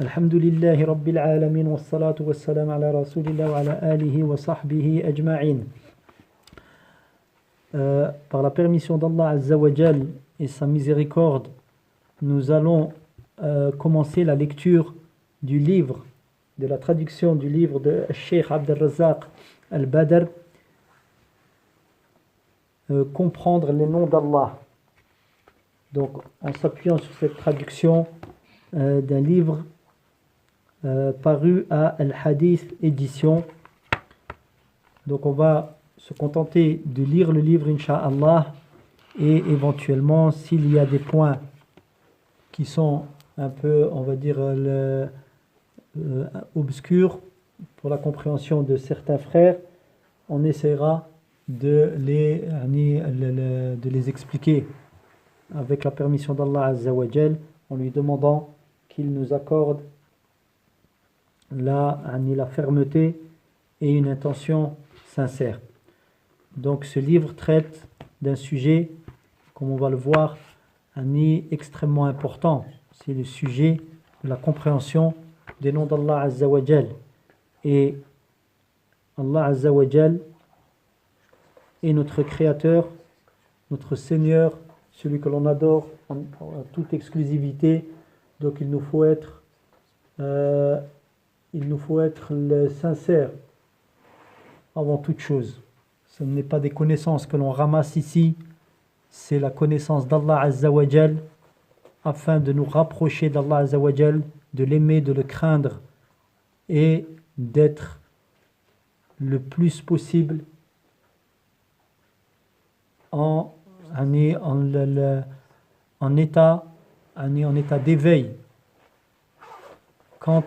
Alhamdulillahi Rabbil Alamin wa salatu wa salam ala Rasulillah wa ala alihi wa sahbihi ajma'in. Par la permission d'Allah Azza wa Jal et sa miséricorde, nous allons commencer la lecture du livre, de la traduction du livre de Cheikh Abd al-Razzaq al-Badr, comprendre les noms d'Allah. Donc, en s'appuyant sur cette traduction d'un livre paru à Al-Hadith édition. Donc, on va se contenter de lire le livre, Inch'Allah, et éventuellement, s'il y a des points qui sont un peu, on va dire, obscurs pour la compréhension de certains frères, on essaiera de les expliquer avec la permission d'Allah Azza wa Jal, en lui demandant qu'il nous accorde la fermeté et une intention sincère. Donc ce livre traite d'un sujet, comme on va le voir, extrêmement important. C'est le sujet de la compréhension des noms d'Allah Azza wa Jal. Et Allah Azza wa Jal est notre Créateur, notre Seigneur, celui que l'on adore en toute exclusivité. Donc il nous faut être sincère avant toute chose. Ce n'est pas des connaissances que l'on ramasse ici, c'est la connaissance d'Allah Azza wa Jal, afin de nous rapprocher d'Allah Azza wa Jal, de l'aimer, de le craindre et d'être le plus possible en état d'éveil quant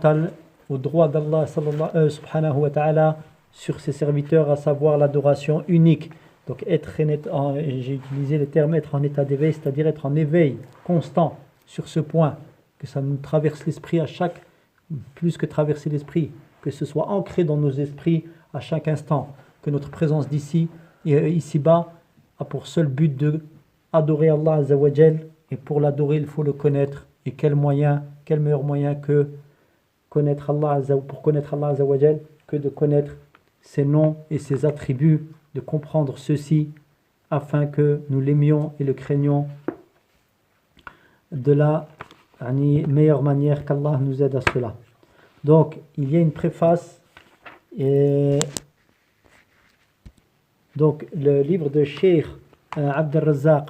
au droit d'Allah subhanahu wa ta'ala sur ses serviteurs, à savoir l'adoration unique. Donc j'ai utilisé le terme être en état d'éveil, c'est-à-dire être en éveil constant sur ce point, que ça nous traverse l'esprit plus que traverser l'esprit, que ce soit ancré dans nos esprits à chaque instant, que notre présence ici-bas a pour seul but de adorer Allah Azza wa Jal, et pour l'adorer il faut le connaître. Et quel meilleur moyen que connaître Allah pour connaître Allah Azza wa Jal que de connaître ses noms et ses attributs, de comprendre ceci afin que nous l'aimions et le craignions de la meilleure manière, qu'Allah nous aide à cela. Donc il y a une préface, et donc le livre de Cheikh Abd al-Razzaq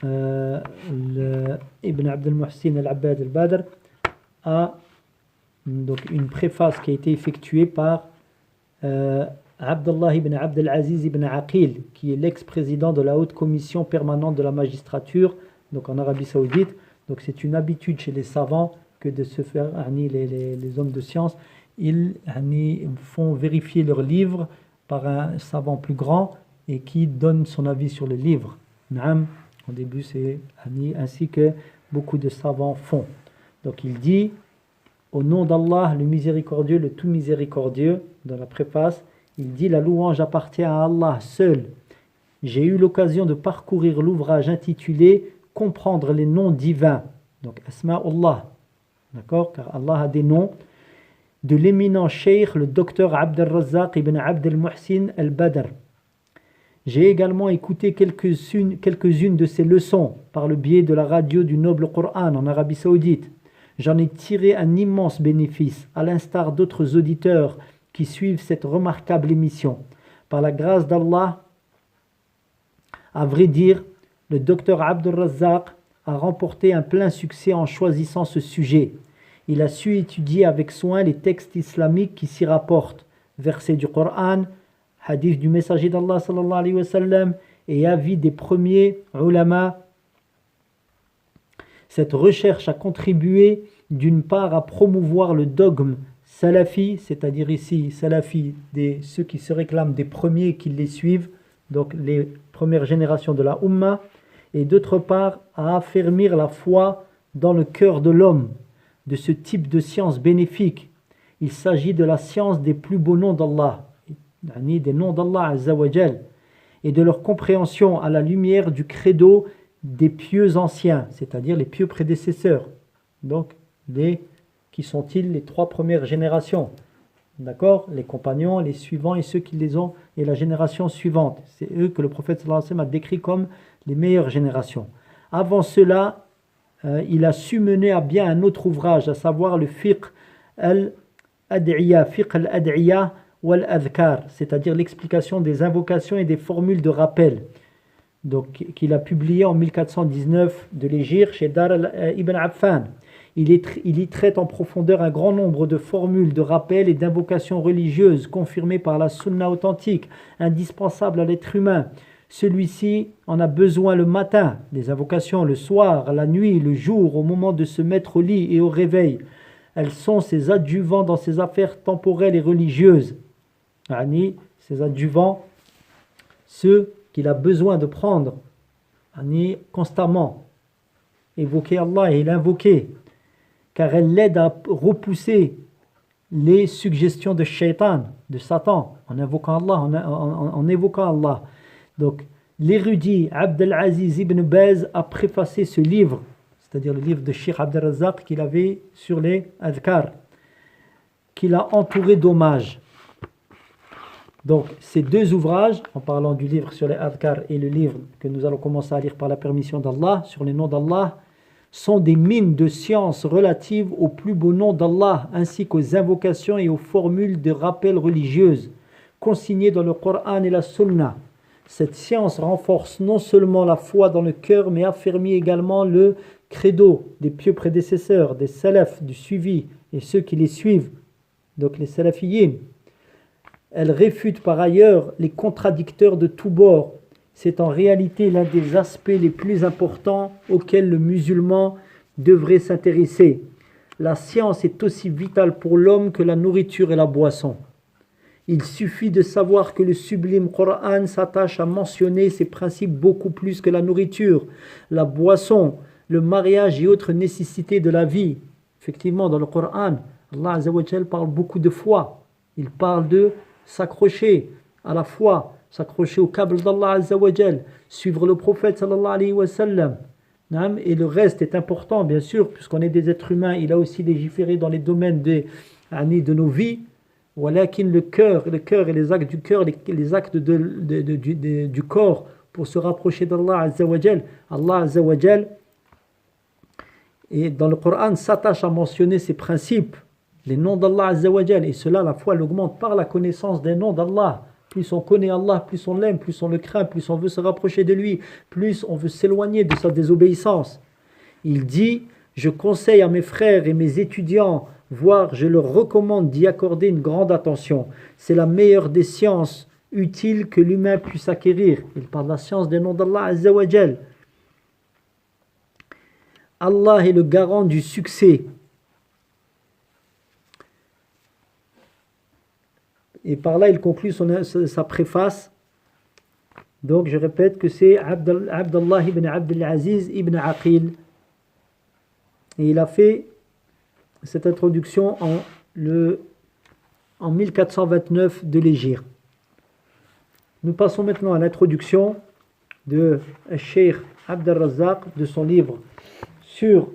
Ibn Abd al-Muhsin al-Abbad al-Badr a donc une préface qui a été effectuée par Abdullah ibn Abd al-Aziz ibn Aqil, qui est l'ex-président de la haute commission permanente de la magistrature, donc en Arabie Saoudite. Donc c'est une habitude chez les savants que de se faire, les hommes de science, ils font vérifier leurs livres par un savant plus grand et qui donne son avis sur le livre. Au début, c'est ainsi que beaucoup de savants font. Donc il dit: au nom d'Allah, le miséricordieux, le tout miséricordieux, dans la préface, il dit: la louange appartient à Allah seul. J'ai eu l'occasion de parcourir l'ouvrage intitulé Comprendre les noms divins, donc Asma'ullah, d'accord, car Allah a des noms, de l'éminent cheikh, le docteur Abd al-Razzaq ibn Abd al-Muhsin al-Badr. J'ai également écouté quelques-unes de ses leçons par le biais de la radio du Noble Coran en Arabie Saoudite. J'en ai tiré un immense bénéfice, à l'instar d'autres auditeurs qui suivent cette remarquable émission. Par la grâce d'Allah, à vrai dire, le docteur Abd al-Razzaq a remporté un plein succès en choisissant ce sujet. Il a su étudier avec soin les textes islamiques qui s'y rapportent, versets du Coran, hadith du messager d'Allah sallallahu alayhi wa sallam et avis des premiers ulama. Cette recherche a contribué d'une part à promouvoir le dogme salafi, c'est-à-dire ici salafi, ceux qui se réclament des premiers qui les suivent, donc les premières générations de la Ummah, et d'autre part à affermir la foi dans le cœur de l'homme de ce type de science bénéfique. Il s'agit de la science des plus beaux noms d'Allah, des noms d'Allah Azza wa Jal, et de leur compréhension à la lumière du credo des pieux anciens, c'est-à-dire les pieux prédécesseurs, donc les Qui sont-ils? Les 3 premières générations. D'accord? Les compagnons, les suivants et ceux qui les ont, et la génération suivante. C'est eux que le prophète sallallahu alayhi wa sallam a décrit comme les meilleures générations. Avant cela, il a su mener à bien un autre ouvrage, à savoir le fiqh al-ad'iyah, wal-adhkar, c'est-à-dire l'explication des invocations et des formules de rappel. Donc, qu'il a publié en 1419 de l'Hégire chez Dar ibn Affan. Il y traite en profondeur un grand nombre de formules de rappel et d'invocations religieuses confirmées par la sunna authentique, indispensables à l'être humain. Celui-ci en a besoin le matin, les invocations le soir, la nuit, le jour, au moment de se mettre au lit et au réveil. Elles sont ses adjuvants dans ses affaires temporelles et religieuses. Ses adjuvants, ceux qu'il a besoin de prendre constamment. Évoquer Allah et l'invoquer, car elle l'aide à repousser les suggestions de shaitan, de Satan, en invoquant Allah, en évoquant Allah. Donc, l'érudit Abdelaziz ibn Baz a préfacé ce livre, c'est-à-dire le livre de Cheikh Abdel Razzaq qu'il avait sur les adhkar, qu'il a entouré d'hommages. Donc, ces 2 ouvrages, en parlant du livre sur les adhkar et le livre que nous allons commencer à lire par la permission d'Allah, sur les noms d'Allah, sont des mines de science relatives aux plus beaux noms d'Allah, ainsi qu'aux invocations et aux formules de rappel religieuses, consignées dans le Coran et la Sunna. Cette science renforce non seulement la foi dans le cœur, mais affermit également le credo des pieux prédécesseurs, des salafs, du suivi, et ceux qui les suivent, donc les salafiyin. Elle réfute par ailleurs les contradicteurs de tous bords. C'est en réalité l'un des aspects les plus importants auxquels le musulman devrait s'intéresser. La science est aussi vitale pour l'homme que la nourriture et la boisson. Il suffit de savoir que le sublime Coran s'attache à mentionner ces principes beaucoup plus que la nourriture, la boisson, le mariage et autres nécessités de la vie. Effectivement, dans le Coran, Allah Azza wa Jal parle beaucoup de foi. Il parle de s'accrocher à la foi, s'accrocher au câble d'Allah Azza wa Jal, suivre le prophète sallallahu alayhi wa sallam. Et le reste est important, bien sûr, puisqu'on est des êtres humains. Il a aussi légiféré dans les domaines de nos vies. Walakin le cœur et les actes du cœur, les actes du corps pour se rapprocher d'Allah Azza wa Jal. Allah Azza wa Jal, et dans le Coran, s'attache à mentionner ces principes, les noms d'Allah Azza wa Jal, et cela, la foi l'augmente par la connaissance des noms d'Allah. Plus on connaît Allah, plus on l'aime, plus on le craint, plus on veut se rapprocher de lui, plus on veut s'éloigner de sa désobéissance. Il dit, je conseille à mes frères et mes étudiants, voire je leur recommande d'y accorder une grande attention. C'est la meilleure des sciences utiles que l'humain puisse acquérir. Il parle de la science des noms d'Allah Azza wa Jal. Allah est le garant du succès. Et par là, il conclut sa préface. Donc, je répète que c'est Abdallah ibn Abdelaziz ibn Aqil. Et il a fait cette introduction en 1429 de l'Hégire. Nous passons maintenant à l'introduction de Cheikh Abdel Razzaq, de son livre sur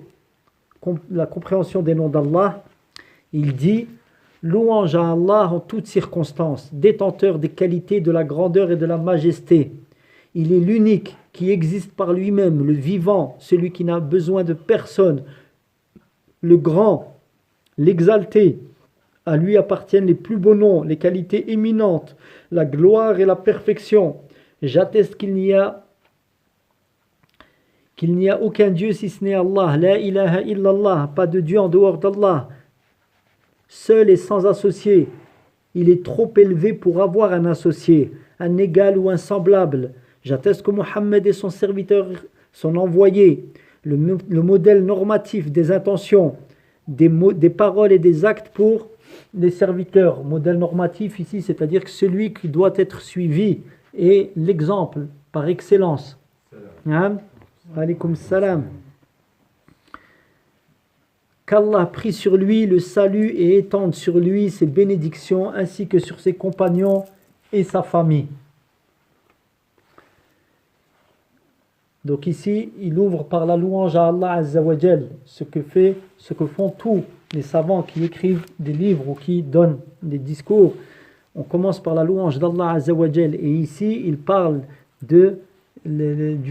la compréhension des noms d'Allah. Il dit: louange à Allah en toutes circonstances, détenteur des qualités de la grandeur et de la majesté. Il est l'unique qui existe par lui-même, le vivant, celui qui n'a besoin de personne, le grand, l'exalté. À lui appartiennent les plus beaux noms, les qualités éminentes, la gloire et la perfection. J'atteste qu'il n'y a aucun Dieu si ce n'est Allah. La ilaha illallah, pas de Dieu en dehors d'Allah. Seul et sans associé. Il est trop élevé pour avoir un associé, un égal ou un semblable. J'atteste que Mohammed est son serviteur, son envoyé, le modèle normatif des intentions, des paroles et des actes pour les serviteurs. Modèle normatif ici, c'est-à-dire que celui qui doit être suivi est l'exemple par excellence. Alaykoum salam. Qu'Allah prie sur lui le salut et étende sur lui ses bénédictions ainsi que sur ses compagnons et sa famille. Donc ici, il ouvre par la louange à Allah Azza wa Jal, ce que font tous les savants qui écrivent des livres ou qui donnent des discours. On commence par la louange d'Allah Azza wa Jal, et ici, il parle du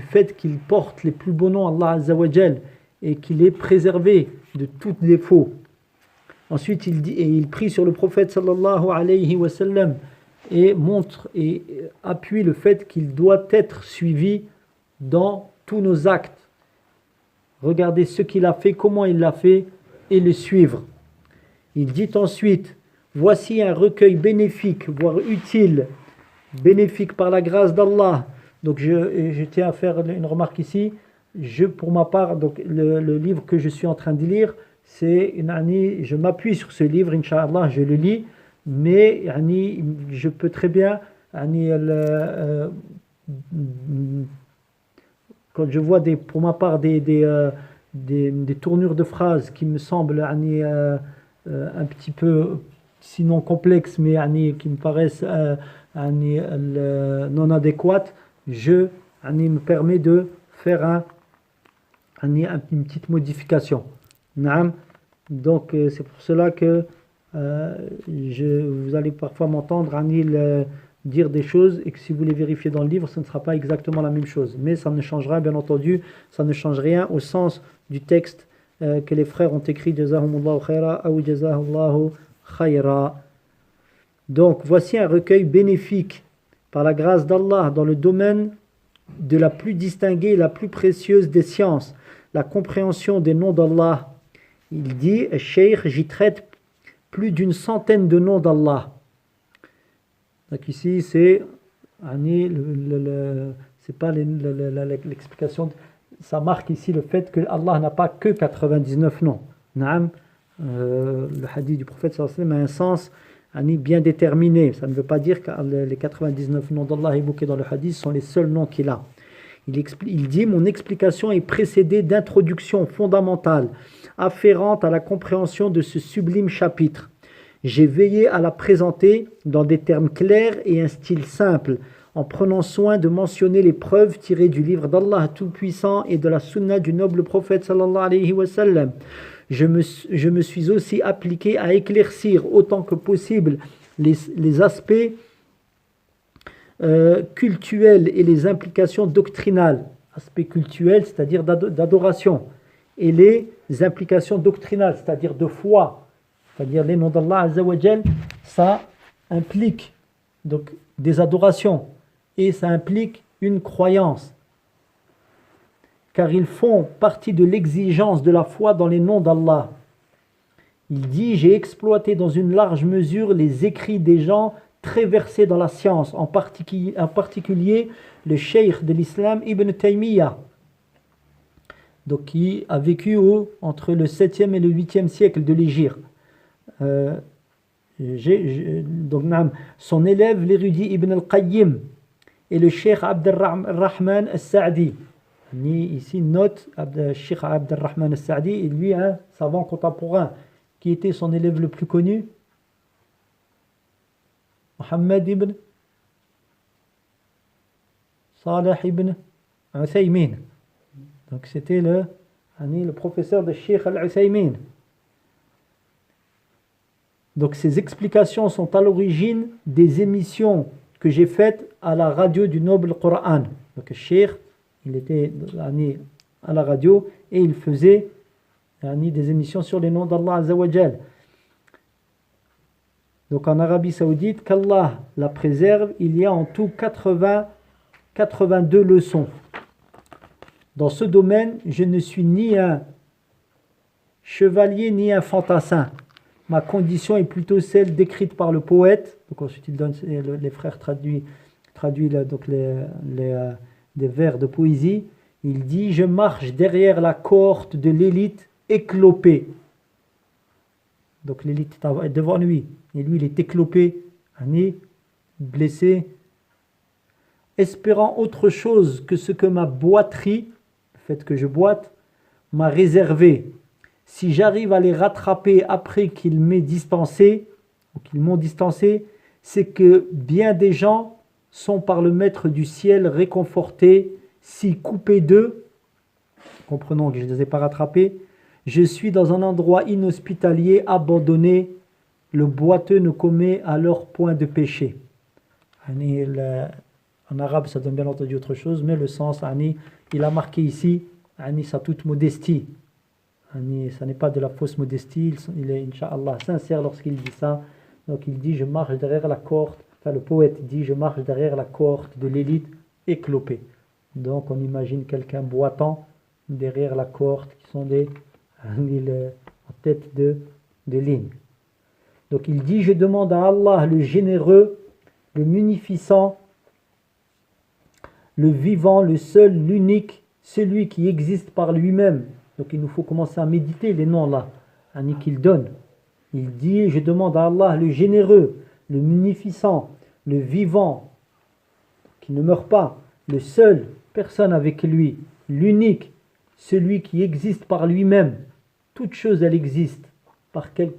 fait qu'il porte les plus beaux noms Allah Azza wa Jal et qu'il est préservé de tout défaut. Ensuite, il prie sur le prophète sallallahu alayhi wa sallam et montre et appuie le fait qu'il doit être suivi dans tous nos actes. Regardez ce qu'il a fait, comment il l'a fait et le suivre. Il dit ensuite: voici un recueil bénéfique, voire utile, bénéfique par la grâce d'Allah. Donc je tiens à faire une remarque ici. Pour ma part, donc le livre que je suis en train de lire, je m'appuie sur ce livre, Inch'Allah, je le lis, mais je peux très bien, quand je vois pour ma part des tournures de phrases qui me semblent un petit peu, sinon complexes, mais qui me paraissent non adéquates, me permet de faire une petite modification. Donc c'est pour cela que vous allez parfois m'entendre dire des choses et que si vous les vérifiez dans le livre, ce ne sera pas exactement la même chose. Mais ça ne changera, bien entendu, ça ne change rien au sens du texte que les frères ont écrit. Jazahumullahu khaira ou jazahullahu khaira. Donc voici un recueil bénéfique par la grâce d'Allah dans le domaine de la plus distinguée et la plus précieuse des sciences, la compréhension des noms d'Allah. Il dit: Cheikh, j'y traite plus d'une centaine de noms d'Allah. Donc ici, c'est pas l'explication. Ça marque ici le fait que Allah n'a pas que 99 noms. Le hadith du prophète sallallahu alayhi wa sallam a un sens bien déterminé. Ça ne veut pas dire que les 99 noms d'Allah évoqués dans le hadith sont les seuls noms qu'il a. Il dit: mon explication est précédée d'introductions fondamentales afférentes à la compréhension de ce sublime chapitre. J'ai veillé à la présenter dans des termes clairs et un style simple, en prenant soin de mentionner les preuves tirées du livre d'Allah Tout-Puissant et de la sunna du noble prophète sallallahu alayhi wa sallam. Je me suis aussi appliqué à éclaircir autant que possible les aspects cultuels et les implications doctrinales. Aspects cultuels, c'est-à-dire d'adoration, et les implications doctrinales, c'est-à-dire de foi. C'est-à-dire les noms d'Allah Azza wa Jal, ça implique donc des adorations et ça implique une croyance. Car ils font partie de l'exigence de la foi dans les noms d'Allah. Il dit: j'ai exploité dans une large mesure les écrits des gens très versés dans la science, en particulier le cheikh de l'islam Ibn Taymiyyah, donc qui a vécu entre le 7e et le 8e siècle de l'Hégire. Son élève, l'érudit Ibn al-Qayyim, et le cheikh Abd al-Rahman al-Sa'di. Ici, note Cheikh Abd al-Rahman al-Sa'di, et lui, un savant contemporain. Qui était son élève le plus connu? Muhammad ibn Salih ibn Uthaymin. Donc c'était le professeur de Cheikh al-Uthaymin. Donc ces explications sont à l'origine des émissions que j'ai faites à la radio du Noble Coran. Donc Cheikh, il était à la radio et il faisait des émissions sur les noms d'Allah Azza wa Jal. Donc en Arabie Saoudite, qu'Allah la préserve, il y a en tout 82 leçons. Dans ce domaine, je ne suis ni un chevalier ni un fantassin. Ma condition est plutôt celle décrite par le poète. Donc ensuite, il donne, les frères traduit des vers de poésie. Il dit: je marche derrière la cohorte de l'élite éclopée. Donc l'élite est devant lui. Et lui, il est éclopé, blessé, espérant autre chose que ce que ma boiterie, le fait que je boite, m'a réservé. Si j'arrive à les rattraper après qu'ils m'aient distancé, ou qu'ils m'ont distancé, c'est que bien des gens sont par le Maître du ciel réconfortés si coupé d'eux, comprenons que je ne les ai pas rattrapés, je suis dans un endroit inhospitalier, abandonné, le boiteux ne commet alors point de péché. En arabe, ça donne bien entendu autre chose, mais le sens, il a marqué ici, sa toute modestie. Ça n'est pas de la fausse modestie, il est, Inch'Allah, sincère lorsqu'il dit ça. Donc il dit, je marche derrière la cohorte, enfin le poète dit, je marche derrière la cohorte de l'élite éclopée. Donc on imagine quelqu'un boitant derrière la cohorte qui sont en tête de ligne. Donc il dit, je demande à Allah le généreux, le munificent, le vivant, le seul, l'unique, celui qui existe par lui-même. Donc il nous faut commencer à méditer les noms là, qu'il donne. Il dit, je demande à Allah le généreux, le munificent, le vivant, qui ne meurt pas, le seul, personne avec lui, l'unique, celui qui existe par lui-même. Toute chose, elle existe par quelque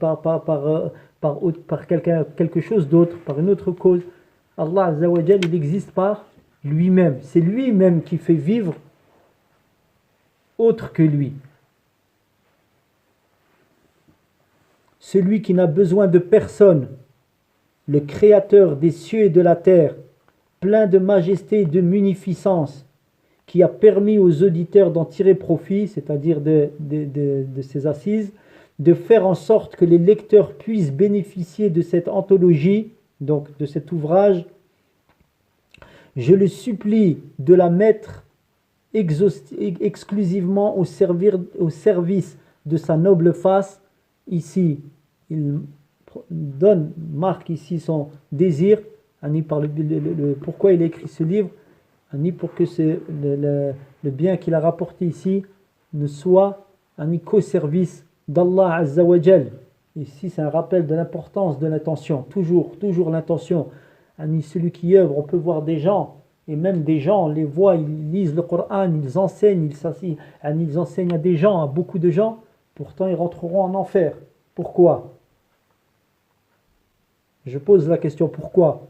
chose d'autre, par une autre cause. Allah Azza wa Jal, il existe par lui-même. C'est lui-même qui fait vivre autre que lui. Celui qui n'a besoin de personne, le créateur des cieux et de la terre, plein de majesté et de munificence, qui a permis aux auditeurs d'en tirer profit, c'est-à-dire de ces assises, de faire en sorte que les lecteurs puissent bénéficier de cette anthologie, donc de cet ouvrage. Je le supplie de la mettre exclusivement au service de sa noble face. Ici, il marque ici son désir, pourquoi il a écrit ce livre, pour que le bien qu'il a rapporté ici ne soit qu'au service d'Allah Azza wa Jal. Ici, c'est un rappel de l'importance de l'intention, toujours l'intention. Celui qui œuvre, on peut voir des gens, et même des gens, on les voit, ils lisent le Coran, ils enseignent, ils enseignent à des gens, à beaucoup de gens, pourtant ils rentreront en enfer. Pourquoi? Je pose la question, pourquoi?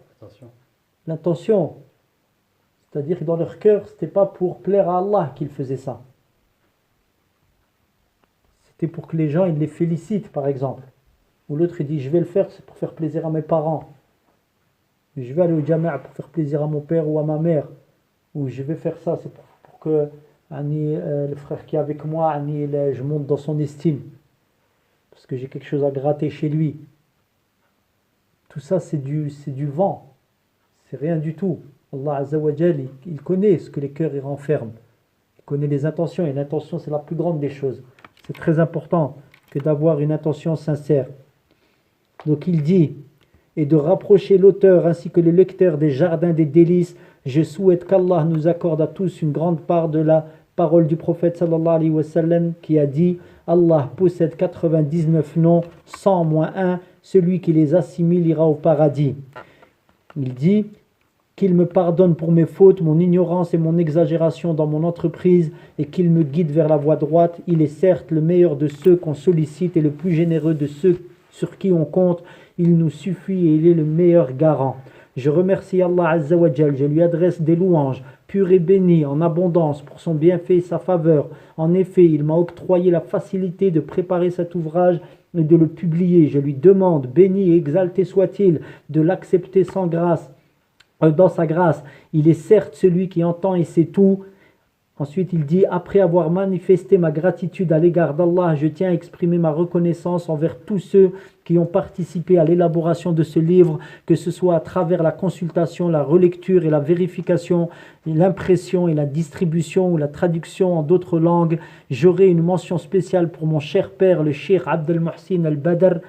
L'intention. C'est-à-dire que dans leur cœur, ce n'était pas pour plaire à Allah qu'ils faisaient ça. C'était pour que les gens ils les félicitent, par exemple. Ou l'autre il dit, je vais le faire, c'est pour faire plaisir à mes parents. Je vais aller au jama' pour faire plaisir à mon père ou à ma mère. Ou je vais faire ça, c'est pour que le frère qui est avec moi, je monte dans son estime. Parce que j'ai quelque chose à gratter chez lui. Tout ça, c'est du vent. C'est rien du tout. Allah Azza wa Jal, il connaît ce que les cœurs y renferment. Il connaît les intentions. Et l'intention, c'est la plus grande des choses. C'est très important que d'avoir une intention sincère. Donc il dit, et de rapprocher l'auteur ainsi que les lecteurs des jardins des délices, je souhaite qu'Allah nous accorde à tous une grande part de la parole du prophète sallallahu alayhi wa sallam qui a dit, Allah possède 99 noms, 100 moins 1, celui qui les assimile ira au paradis. Il dit qu'il me pardonne pour mes fautes, mon ignorance et mon exagération dans mon entreprise et qu'il me guide vers la voie droite. Il est certes le meilleur de ceux qu'on sollicite et le plus généreux de ceux sur qui on compte. Il nous suffit et il est le meilleur garant. Je remercie Allah Azza wa Jal, je lui adresse des louanges, pur et béni, en abondance, pour son bienfait et sa faveur. En effet, il m'a octroyé la facilité de préparer cet ouvrage et de le publier. Je lui demande, béni et exalté soit-il, de l'accepter sans grâce, dans sa grâce. Il est certes celui qui entend et sait tout. Ensuite, il dit, après avoir manifesté ma gratitude à l'égard d'Allah, je tiens à exprimer ma reconnaissance envers tous ceux qui ont participé à l'élaboration de ce livre, que ce soit à travers la consultation, la relecture et la vérification, l'impression et la distribution ou la traduction en d'autres langues. J'aurai une mention spéciale pour mon cher père, le Cheikh Abdel Mohsin Al-Badr,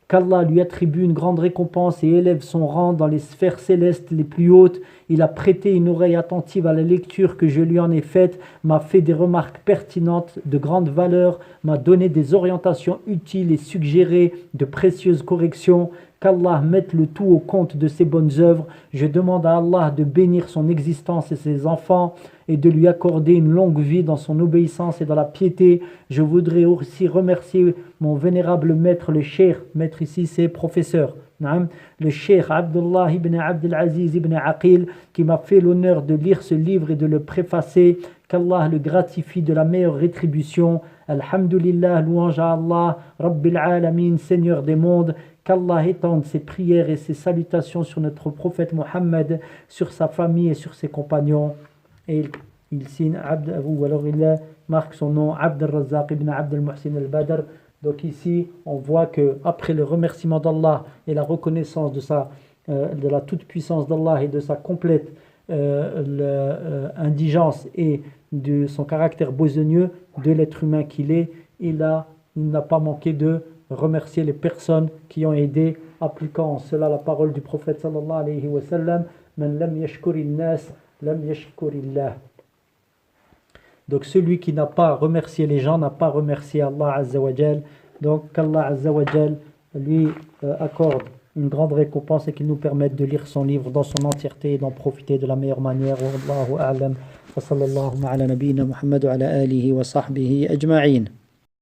qu'Allah lui attribue une grande récompense et élève son rang dans les sphères célestes les plus hautes. Il a prêté une oreille attentive à la lecture que je lui en ai faite, m'a fait des remarques pertinentes de grande valeur, m'a donné des orientations utiles et suggéré de précieuses corrections. Qu'Allah mette le tout au compte de ses bonnes œuvres. Je demande à Allah de bénir son existence et ses enfants et de lui accorder une longue vie dans son obéissance et dans la piété. Je voudrais aussi remercier mon vénérable maître, le cheikh. Maître ici, c'est professeur. Le Cheikh Abdullah ibn Abdelaziz ibn Aqil qui m'a fait l'honneur de lire ce livre et de le préfacer. Qu'Allah le gratifie de la meilleure rétribution. Alhamdulillah, louange à Allah, Rabbil Alamin, Seigneur des mondes. Qu'Allah étende ses prières et ses salutations sur notre prophète Mohammed, sur sa famille et sur ses compagnons. Et il signe ou alors il marque son nom Abd al-Razzaq ibn Abd al-Muhsin al-Badr. Donc ici, on voit que après le remerciement d'Allah et la reconnaissance de la toute-puissance d'Allah et de sa complète indigence et de son caractère besogneux de l'être humain qu'il est, il n'a pas manqué de remercier les personnes qui ont aidé, appliquant en cela la parole du prophète sallallahu alayhi wa sallam, man lam yashkurin nas lam yashkurillah. Donc celui qui n'a pas remercié les gens n'a pas remercié Allah Azza wa Jal. Donc qu'Allah Azza wa Jal lui accorde une grande récompense et qu'il nous permette de lire son livre dans son entièreté et d'en profiter de la meilleure manière. Wallahu a'lam. Wa sallallahu ala nabiyyina Muhammad wa ala alihi wa sahbihi ajma'in.